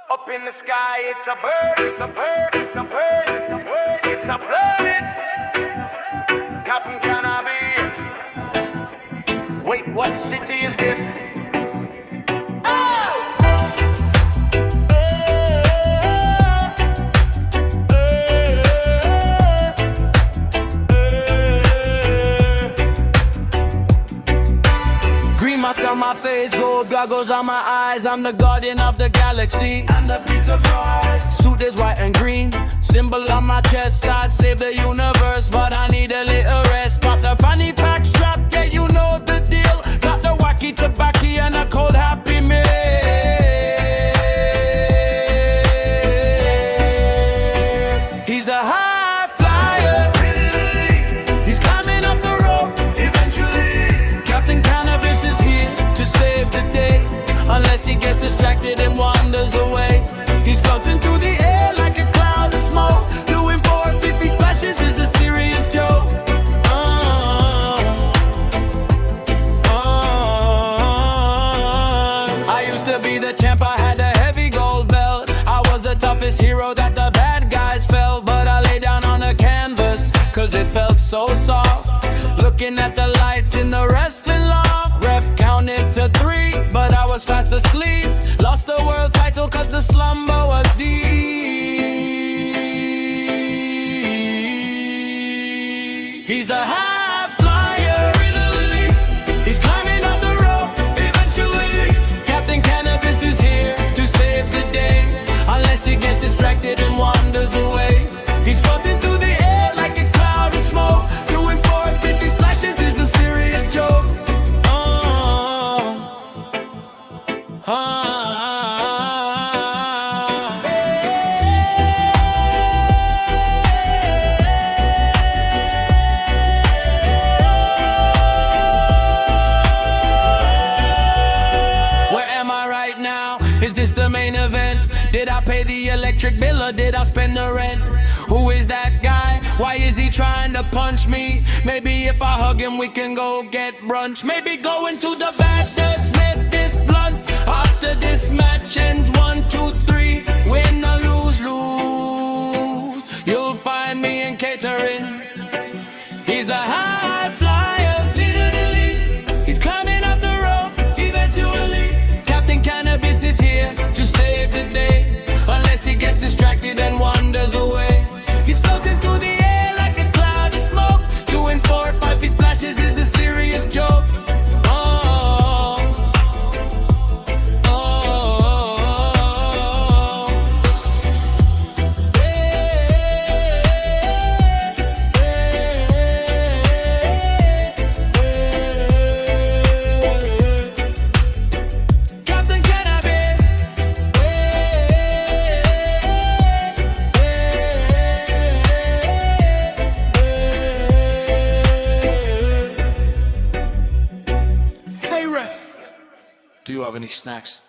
Up in the sky, it's a bird, it's a bird, it's a bird, it's a bird, it's a bird, it's Captain Cannabis. Wait, what city is this? Green mask on my face, gold goggles on my eyes. I'm the guardian of the galaxy and the beats of rise. Suit is white and green, symbol on my chest. God save the universe, but I need a little rest. Got the fanny pack strap, yeah, you know the deal. Got the wacky tobacco and a cold happy meal. He's the high flyer, he's climbing up the rope eventually. Captain Cannabis is here to save the day, unless he gets distracted and wanders away. He's floating through the air like a cloud of smoke, doing 450 splashes is a serious joke. I used to be the champ, I had a heavy gold belt. I was the toughest hero that the bad guys felt. But I lay down on the canvas, cause it felt so soft. Looking at the lights in the wrestling loft. Ref counted to 3, but I was fast asleep. Lost the world title cause the slumber was deep. He's a high flyer, he's climbing up the rope eventually. Captain Cannabis is here to save the day, unless he gets distracted and wanders away. He's floating through the air like a cloud of smoke, doing 450 splashes is a serious joke. Where am I right now? Is this the main event? Did I pay the electric bill or did I spend the rent? Who is that guy? Why is he trying to punch me? Maybe if I hug him we can go get brunch. Maybe go into the back, Smith this blunt. After this match ends 1, 2, 3, win or lose, lose. You'll find me in catering. He's a high flyer, literally. He's climbing up the rope eventually. Captain Cannabis is here to save the day, unless he gets distracted and wanders away. He's floating through the air like a cloud of smoke, doing 4 or 5 feet splashes is a serious joke. Do you have any snacks?